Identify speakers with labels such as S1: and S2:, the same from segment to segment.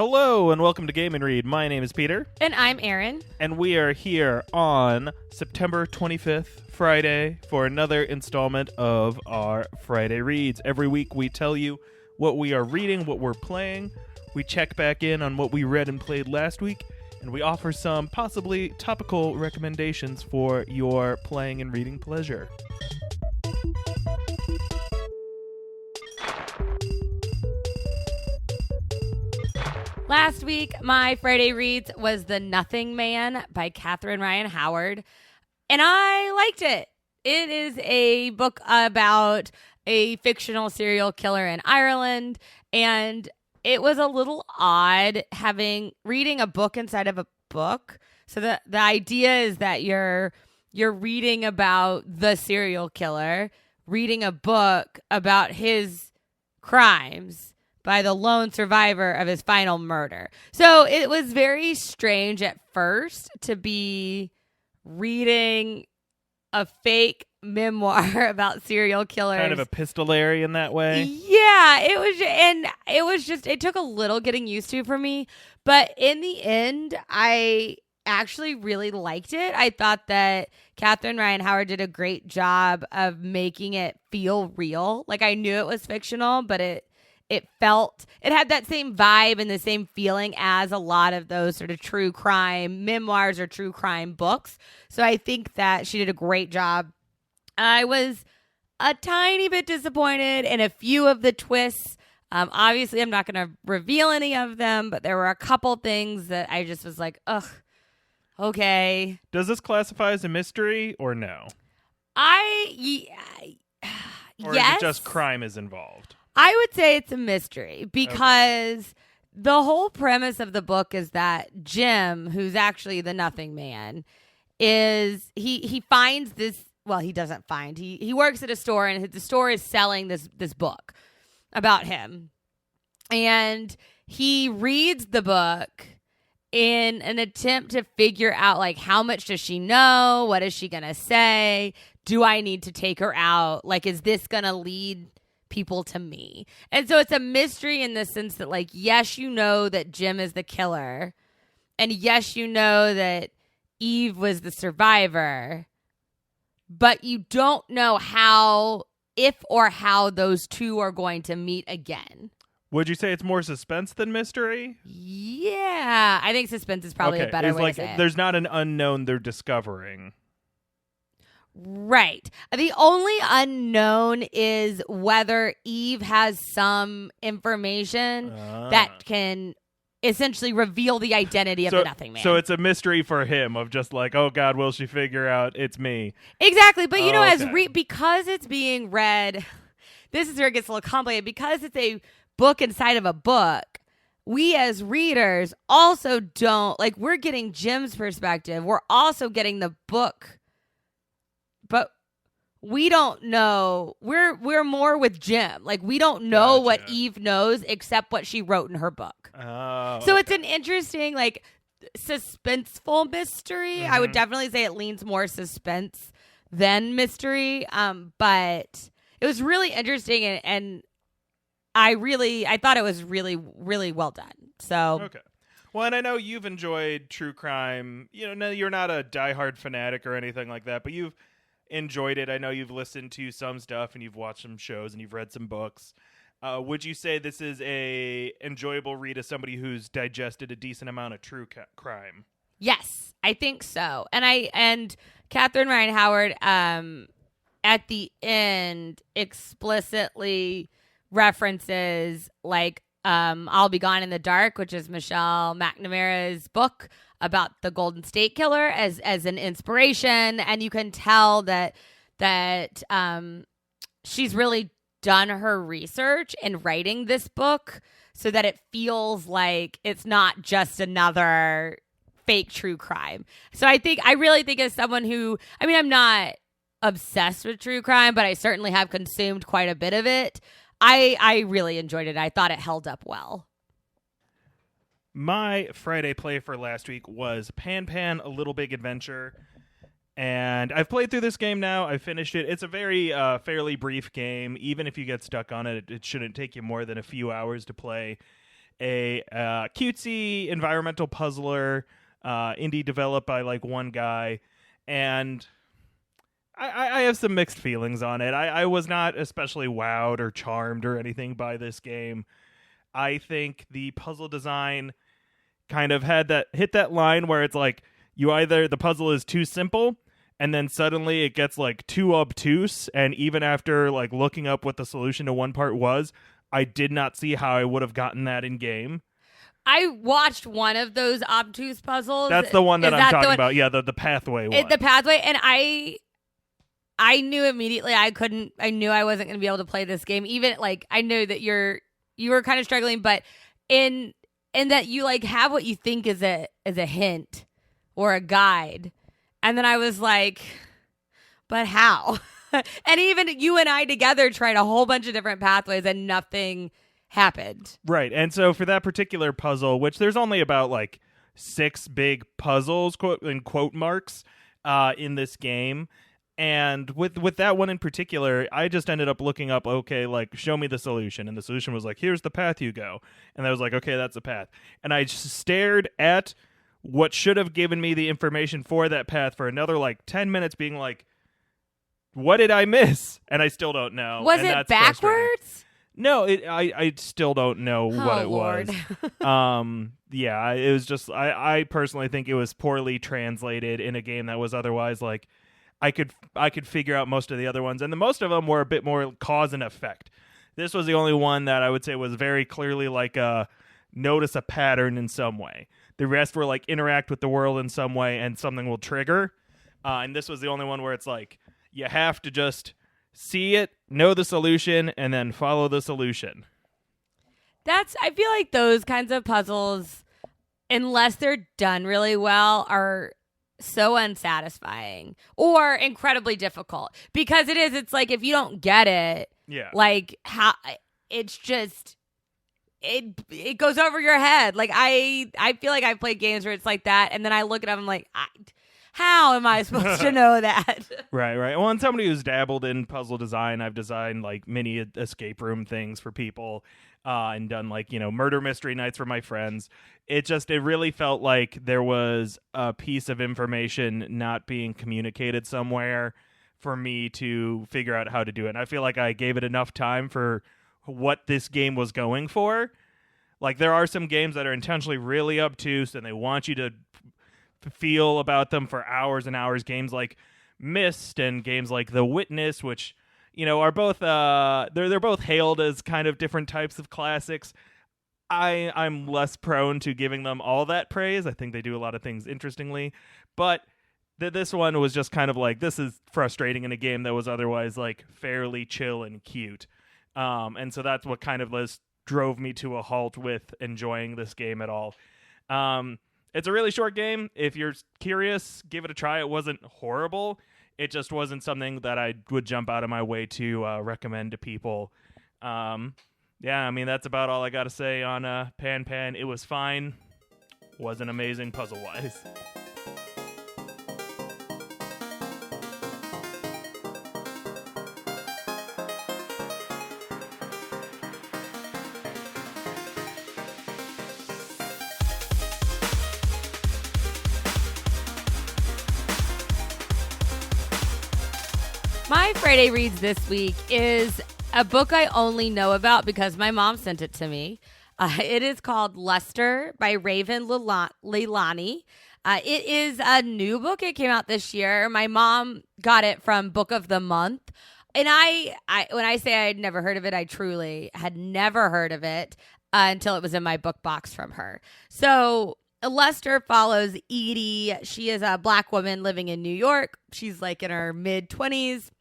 S1: Hello and welcome to Game and Read. My name is Peter.
S2: And I'm Erin.
S1: And we are here on September 25th, Friday, for another installment of our Friday Reads. Every week we tell you what we are reading, what we're playing. We check back in on what we read and played last week, and we offer some possibly topical recommendations for your playing and reading pleasure.
S2: Last week, my Friday Reads was The Nothing Man by Catherine Ryan Howard, and I liked it. It is a book about a fictional serial killer in Ireland, and it was a little odd reading a book inside of a book. So the idea is that you're reading about the serial killer, reading a book about his crimes by the lone survivor of his final murder. So it was very strange at first to be reading a fake memoir about serial killers.
S1: Kind of epistolary in that way.
S2: Yeah, it took a little getting used to for me. But in the end, I actually really liked it. I thought that Catherine Ryan Howard did a great job of making it feel real. Like, I knew it was fictional, but it had that same vibe and the same feeling as a lot of those sort of true crime memoirs or true crime books. So I think that she did a great job. I was a tiny bit disappointed in a few of the twists. Obviously, I'm not going to reveal any of them, but there were a couple things that I just was like, ugh, okay.
S1: Does this classify as a mystery or no? Or is it just crime is involved?
S2: I would say it's a mystery because the whole premise of the book is that Jim, who's actually the Nothing Man, he finds this. Well, he doesn't find. He works at a store, and the store is selling this book about him, and he reads the book in an attempt to figure out, like, how much does she know? What is she gonna say? Do I need to take her out? Like, is this gonna lead people to me? And so it's a mystery in the sense that, like, yes, you know that Jim is the killer, and yes, you know that Eve was the survivor, but you don't know if or how those two are going to meet again.
S1: Would you say it's more suspense than mystery?
S2: Yeah, I think suspense is probably a better way to say it.
S1: There's not an unknown they're discovering.
S2: Right. The only unknown is whether Eve has some information that can essentially reveal the identity of the Nothing Man.
S1: So it's a mystery for him of just like, oh God, will she figure out it's me?
S2: Exactly. But because it's being read, this is where it gets a little complicated. Because it's a book inside of a book, we as readers also don't, like, we're getting Jim's perspective. We're also getting the book. But we don't know. We're more with Jim. Like, we don't know what Eve knows except what she wrote in her book.
S1: Oh,
S2: so it's an interesting, like, suspenseful mystery. Mm-hmm. I would definitely say it leans more suspense than mystery. But it was really interesting, and I thought it was really, really well done. So
S1: okay. Well, and I know you've enjoyed true crime. You know, you're not a diehard fanatic or anything like that, but you've enjoyed it. I know you've listened to some stuff and you've watched some shows and you've read some books. Would you say this is a enjoyable read as somebody who's digested a decent amount of true crime?
S2: Yes, I think so. And Catherine Ryan Howard at the end explicitly references, like, I'll Be Gone in the Dark, which is Michelle McNamara's book about the Golden State Killer, as an inspiration, and you can tell that she's really done her research in writing this book so that it feels like it's not just another fake true crime. So I really think as someone who, I mean, I'm not obsessed with true crime, but I certainly have consumed quite a bit of it. I really enjoyed it. I thought it held up well.
S1: My Friday play for last week was Pan Pan, A Little Big Adventure. And I've played through this game now. I finished it. It's a very fairly brief game. Even if you get stuck on it, it shouldn't take you more than a few hours to play. a cutesy environmental puzzler, indie developed by like one guy, and I have some mixed feelings on it. I was not especially wowed or charmed or anything by this game. I think the puzzle design kind of hit that line where it's like the puzzle is too simple and then suddenly it gets like too obtuse, and even after like looking up what the solution to one part was, I did not see how I would have gotten that in game.
S2: I watched one of those obtuse puzzles.
S1: That's the one that I'm talking about. Yeah, the pathway one.
S2: The pathway, and I knew immediately I knew I wasn't going to be able to play this game. Even like I knew that you were kind of struggling, but in that you like have what you think is a hint or a guide. And then I was like, but how? And even you and I together tried a whole bunch of different pathways and nothing happened.
S1: Right. And so for that particular puzzle, which there's only about like 6 big puzzles, quote marks, in this game. And with that one in particular, I just ended up looking up, okay, like, show me the solution. And the solution was like, here's the path you go. And I was like, okay, that's the path. And I just stared at what should have given me the information for that path for another, like, 10 minutes being like, what did I miss? And I still don't know.
S2: Was it backwards?
S1: No, I still don't know what it
S2: Lord.
S1: was. Yeah, it was just, I personally think it was poorly translated in a game that was otherwise, like, I could figure out most of the other ones, and most of them were a bit more cause and effect. This was the only one that I would say was very clearly like notice a pattern in some way. The rest were like interact with the world in some way and something will trigger. And this was the only one where it's like you have to just see it, know the solution, and then follow the solution.
S2: I feel like those kinds of puzzles, unless they're done really well, are so unsatisfying or incredibly difficult, because it's like if you don't get it, like how it's just it goes over your head. Like I feel like I've played games where it's like that, and then I look at them, I'm like, how am I supposed to know that? Right.
S1: Well, and somebody who's dabbled in puzzle design, I've designed like mini escape room things for people, and done like, murder mystery nights for my friends. It really felt like there was a piece of information not being communicated somewhere for me to figure out how to do it. And I feel like I gave it enough time for what this game was going for. Like there are some games that are intentionally really obtuse and they want you to feel about them for hours and hours. Games like Myst and games like The Witness, which are both they're both hailed as kind of different types of classics. I'm less prone to giving them all that praise. I think they do a lot of things interestingly, but this one was just kind of like, this is frustrating in a game that was otherwise like fairly chill and cute. And so that's what kind of drove me to a halt with enjoying this game at all. It's a really short game. If you're curious, give it a try. It wasn't horrible. It just wasn't something that I would jump out of my way to recommend to people. Yeah, I mean, that's about all I got to say on Pan Pan. It was fine. Wasn't amazing puzzle-wise.
S2: My Friday Reads this week is a book I only know about because my mom sent it to me. It is called Luster by Raven Leilani. It is a new book. It came out this year. My mom got it from Book of the Month. And I when I say I had never heard of it, I truly had never heard of it until it was in my book box from her. So Luster follows Edie. She is a Black woman living in New York. She's like in her mid-20s.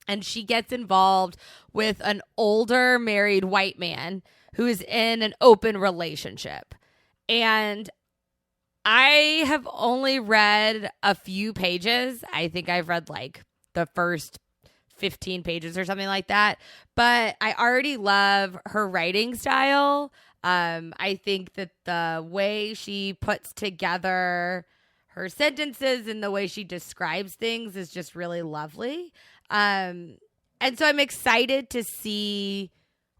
S2: And she gets involved with an older married white man who is in an open relationship. And I have only read a few pages. I think I've read like the first 15 pages or something like that. But I already love her writing style. I think that the way she puts together her sentences and the way she describes things is just really lovely. And so I'm excited to see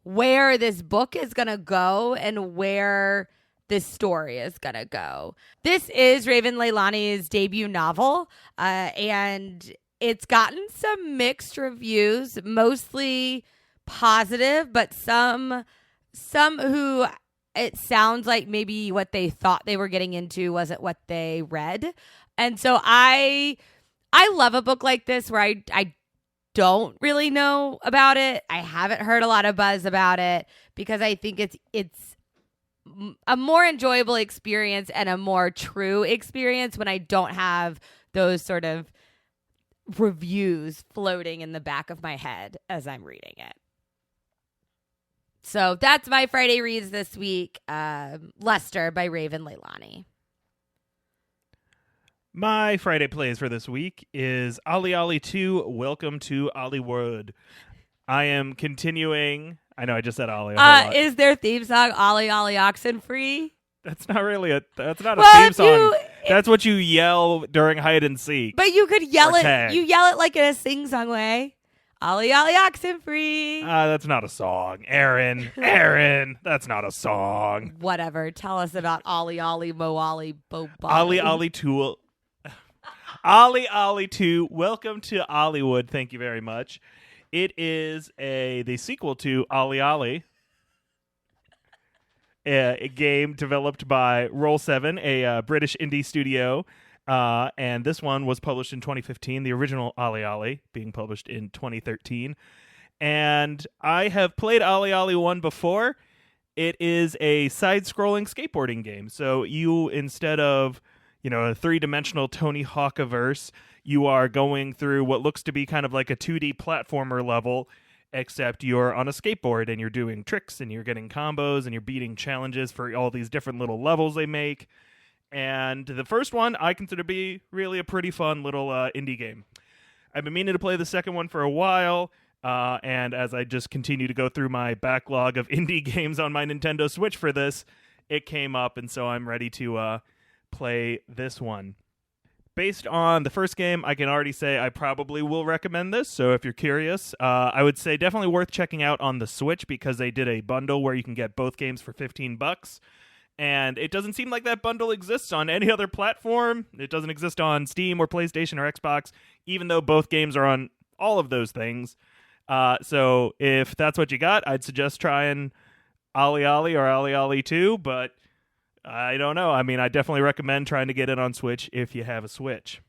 S2: where this book is going to go and where this story is going to go. This is Raven Leilani's debut novel, and it's gotten some mixed reviews, mostly positive, but some who it sounds like maybe what they thought they were getting into wasn't what they read. And so I love a book like this where I don't really know about it. I haven't heard a lot of buzz about it because I think it's a more enjoyable experience and a more true experience when I don't have those sort of reviews floating in the back of my head as I'm reading it. So that's my Friday reads this week. Lester by Raven Leilani.
S1: My Friday plays for this week is OlliOlli 2, Welcome to Olliwood. I am continuing. I know I just said Ollie.
S2: Is their theme song OlliOlli Oxenfree?
S1: That's not really that's not a theme song. That's what you yell during hide and seek.
S2: But you could yell it.
S1: Tag.
S2: You yell it like in a sing-song way. OlliOlli Oxenfree.
S1: That's not a song. Erin, that's not a song.
S2: Whatever. Tell us about OlliOlli, Moolli, Bo
S1: OlliOlli 2. OlliOlli 2, Welcome to Olliwood. Thank you very much. It is the sequel to OlliOlli, a game developed by Roll7, a British indie studio. And this one was published in 2015, the original OlliOlli being published in 2013. And I have played OlliOlli 1 before. It is a side-scrolling skateboarding game. So you, instead of a three-dimensional Tony Hawk-averse, you are going through what looks to be kind of like a 2D platformer level, except you're on a skateboard and you're doing tricks and you're getting combos and you're beating challenges for all these different little levels they make. And the first one I consider to be really a pretty fun little indie game. I've been meaning to play the second one for a while, and as I just continue to go through my backlog of indie games on my Nintendo Switch for this, it came up, and so I'm ready to play this one. Based on the first game, I can already say I probably will recommend this, so if you're curious, I would say definitely worth checking out on the Switch because they did a bundle where you can get both games for $15. And it doesn't seem like that bundle exists on any other platform. It doesn't exist on Steam or PlayStation or Xbox, even though both games are on all of those things. So if that's what you got, I'd suggest trying OlliOlli or OlliOlli 2, but I don't know. I mean, I definitely recommend trying to get it on Switch if you have a Switch.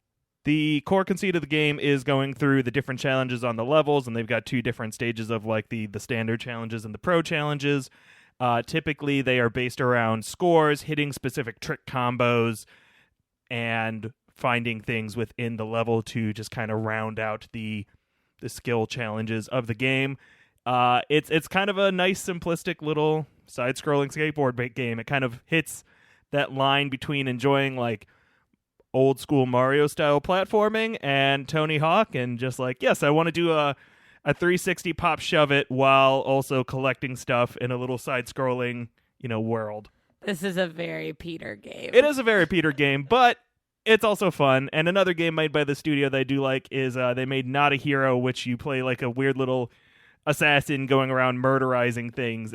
S1: The core conceit of the game is going through the different challenges on the levels, and they've got two different stages of like the standard challenges and the pro challenges. Typically, they are based around scores, hitting specific trick combos, and finding things within the level to just kind of round out the skill challenges of the game. It's kind of a nice, simplistic little side-scrolling skateboard game. It kind of hits that line between enjoying like old-school Mario-style platforming and Tony Hawk, and just like, yes, I want to do a 360 pop shove it while also collecting stuff in a little side-scrolling, world.
S2: This is a very Peter game.
S1: It is a very Peter game, but it's also fun. And another game made by the studio that I do like is they made Not a Hero, which you play like a weird little assassin going around murderizing things.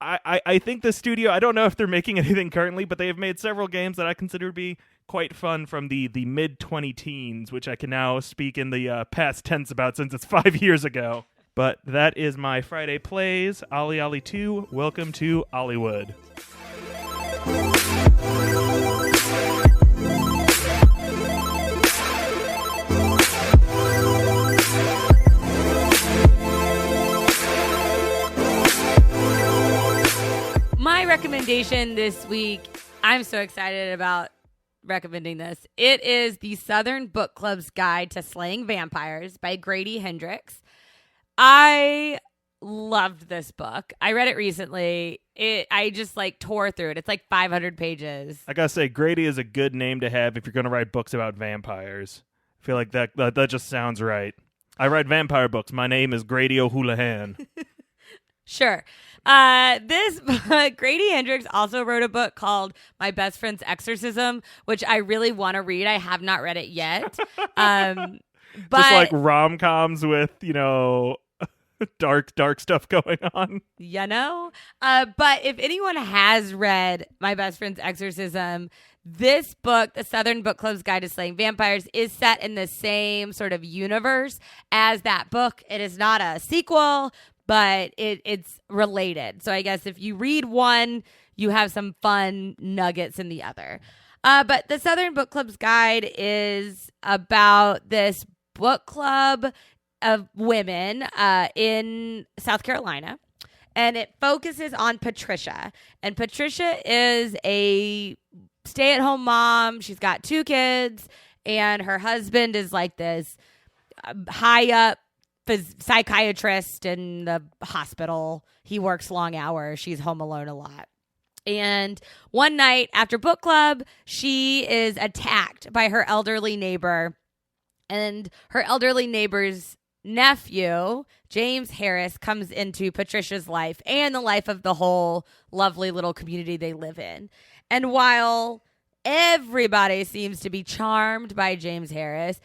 S1: I think the studio, I don't know if they're making anything currently, but they have made several games that I consider to be quite fun from the mid-2010s, which I can now speak in the past tense about since it's 5 years ago. But that is my Friday plays, OlliOlli 2, Welcome to Olliwood.
S2: My recommendation this week, I'm so excited about recommending this. It is the Southern Book Club's Guide to Slaying Vampires by Grady Hendrix. I loved this book. I read it recently. I just tore through it. It's like 500 pages.
S1: I gotta say, Grady is a good name to have if you're gonna write books about vampires. I feel like that just sounds right. I write vampire books. My name is Grady O'Houlihan.
S2: Sure. This book, Grady Hendrix also wrote a book called My Best Friend's Exorcism, which I really want to read. I have not read it yet. But
S1: just like rom-coms with, dark stuff going on.
S2: You know? But if anyone has read My Best Friend's Exorcism, this book, The Southern Book Club's Guide to Slaying Vampires, is set in the same sort of universe as that book. It is not a sequel, but it's related. So I guess if you read one, you have some fun nuggets in the other. But The Southern Book Club's Guide is about this book club of women in South Carolina. And it focuses on Patricia. And Patricia is a stay-at-home mom. She's got 2 kids. And her husband is like this high-up psychiatrist in the hospital. He works long hours. She's home alone a lot. And one night after book club, she is attacked by her elderly neighbor. And her elderly neighbor's nephew, James Harris, comes into Patricia's life and the life of the whole lovely little community they live in. And while everybody seems to be charmed by James Harris,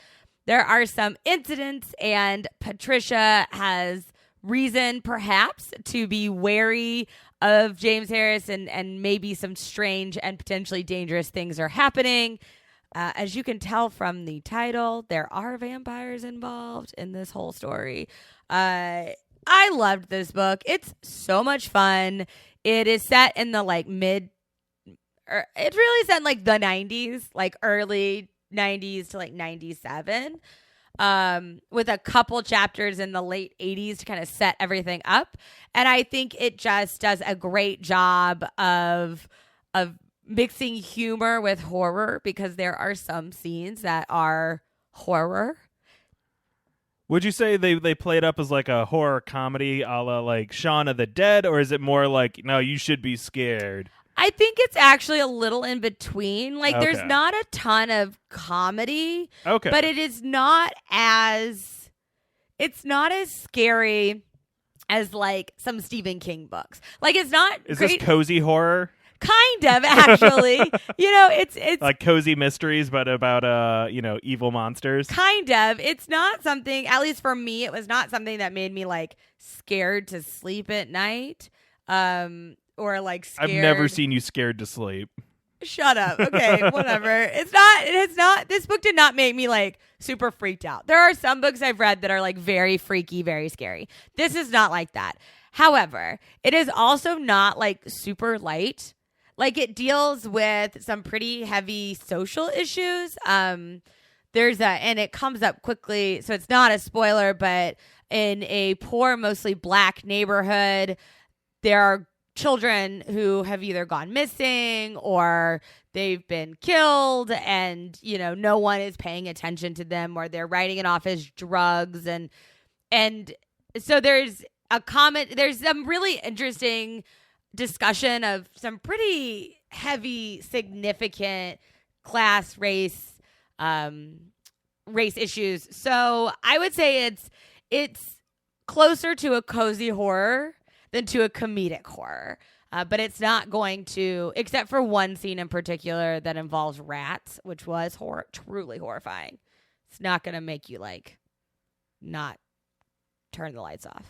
S2: there are some incidents, and Patricia has reason perhaps to be wary of James Harris, and maybe some strange and potentially dangerous things are happening. As you can tell from the title, there are vampires involved in this whole story. I loved this book. It's so much fun. It is set in the it's really set in like the 90s, like early 90s to like 97, with a couple chapters in the late 80s to kind of set everything up. And I think it just does a great job of mixing humor with horror, because there are some scenes that are horror.
S1: Would you say they play it up as like a horror comedy a la like Shaun of the Dead, or is it more like, no, you should be scared?
S2: I think it's actually a little in between. Like,
S1: Okay.
S2: There's not a ton of comedy,
S1: Okay.
S2: but it is not as scary as like some Stephen King books. Like, it's not
S1: Is
S2: great.
S1: this cozy horror?
S2: Kind of, actually. It's
S1: Like cozy mysteries, but about evil monsters?
S2: kind of. It's not something, at least for me, it was not something that made me like scared to sleep at night. Or like scared.
S1: I've never seen you scared to sleep.
S2: Shut up. Okay, whatever. It has not, this book did not make me like super freaked out. There are some books I've read that are like very freaky, very scary. This is not like that. However, it is also not like super light. Like, it deals with some pretty heavy social issues. And it comes up quickly, so it's not a spoiler, but in a poor, mostly black neighborhood, there are children who have either gone missing or they've been killed, and no one is paying attention to them, or they're writing it off as drugs, and so there's some really interesting discussion of some pretty heavy, significant class race issues. So I would say it's closer to a cozy horror than to a comedic horror. But it's not going to, except for one scene in particular that involves rats, which was truly horrifying. It's not going to make you like not turn the lights off.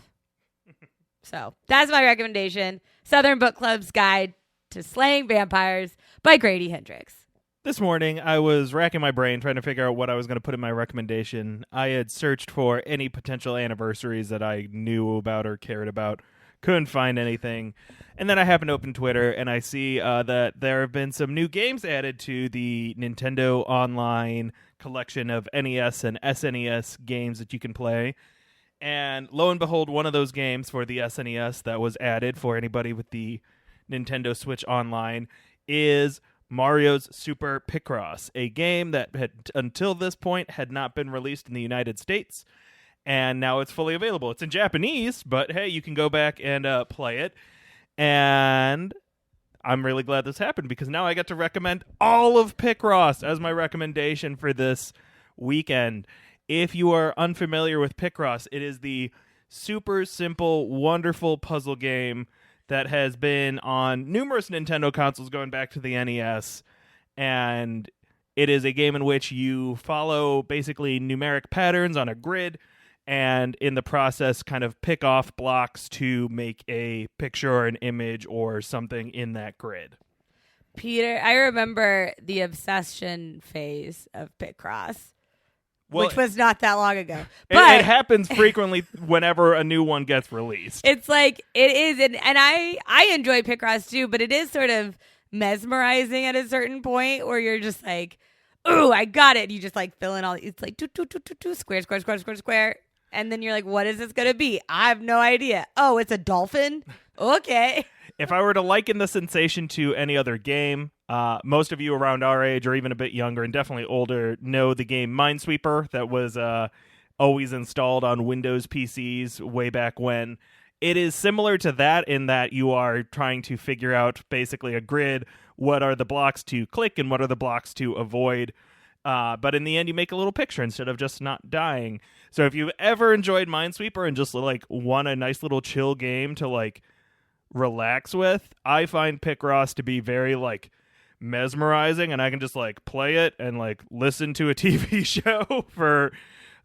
S2: So that's my recommendation. Southern Book Club's Guide to Slaying Vampires by Grady Hendrix.
S1: This morning, I was racking my brain trying to figure out what I was going to put in my recommendation. I had searched for any potential anniversaries that I knew about or cared about. Couldn't find anything. And then I happened to open Twitter, and I see that there have been some new games added to the Nintendo Online collection of NES and SNES games that you can play. And lo and behold, one of those games for the SNES that was added for anybody with the Nintendo Switch Online is Mario's Super Picross, a game that had, until this point, had not been released in the United States. And now it's fully available. It's in Japanese, but hey, you can go back and play it. And I'm really glad this happened, because now I get to recommend all of Picross as my recommendation for this weekend. If you are unfamiliar with Picross, it is the super simple, wonderful puzzle game that has been on numerous Nintendo consoles going back to the NES. And it is a game in which you follow basically numeric patterns on a grid, and in the process kind of pick off blocks to make a picture or an image or something in that grid.
S2: Peter, I remember the obsession phase of Picross, which was not that long ago. But
S1: it happens frequently whenever a new one gets released.
S2: It's like, it is, and I enjoy Picross too, but it is sort of mesmerizing at a certain point where you're just like, ooh, I got it. You just like fill in all, it's like square, square, square, square, square. And then you're like, what is this going to be? I have no idea. Oh, it's a dolphin? Okay.
S1: If I were to liken the sensation to any other game, most of you around our age or even a bit younger and definitely older know the game Minesweeper that was always installed on Windows PCs way back when. It is similar to that in that you are trying to figure out basically a grid. What are the blocks to click and what are the blocks to avoid? But in the end, you make a little picture instead of just not dying. So if you've ever enjoyed Minesweeper and just like want a nice little chill game to like relax with, I find Picross to be very like mesmerizing, and I can just like play it and like listen to a TV show for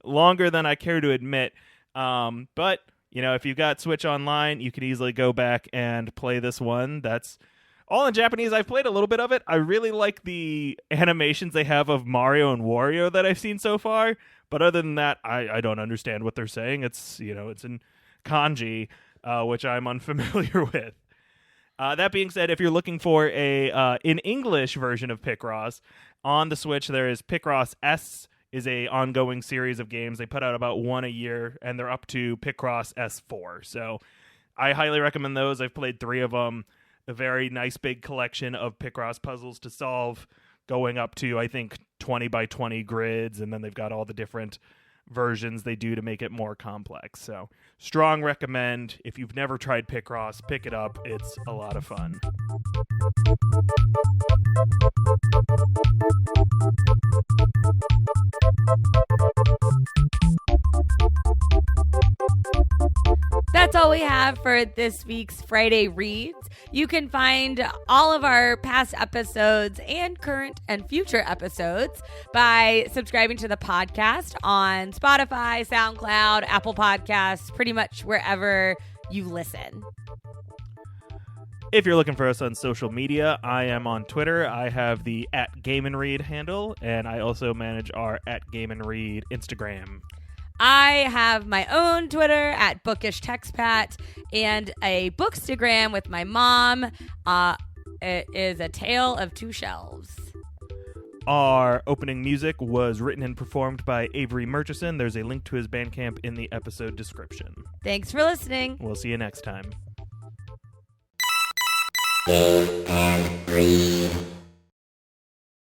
S1: longer than I care to admit. But you know, if you've got Switch Online, you can easily go back and play this one. That's all in Japanese. I've played a little bit of it. I really like the animations they have of Mario and Wario that I've seen so far. But other than that, I don't understand what they're saying. It's, you know, it's in kanji, which I'm unfamiliar with. That being said, if you're looking for a in English version of Picross, on the Switch there is Picross S, is a ongoing series of games. They put out about one a year, and they're up to Picross S4. So I highly recommend those. I've played 3 of them. A very nice big collection of Picross puzzles to solve, going up to, I think, 20 by 20 grids, and then they've got all the different versions they do to make it more complex. So strong recommend. If you've never tried Picross, pick it up. It's a lot of fun.
S2: That's all we have for this week's Friday Reads. You can find all of our past episodes and current and future episodes by subscribing to the podcast on Spotify, SoundCloud, Apple Podcasts, pretty much wherever you listen.
S1: If you're looking for us on social media, I am on Twitter. I have the @GameAndRead handle, and I also manage our @GameAndRead Instagram.
S2: I have my own Twitter @BookishTextPat and a Bookstagram with my mom. It is A Tale of Two Shelves.
S1: Our opening music was written and performed by Avery Murchison. There's a link to his Bandcamp in the episode description.
S2: Thanks for listening.
S1: We'll see you next time.
S3: Game and Read.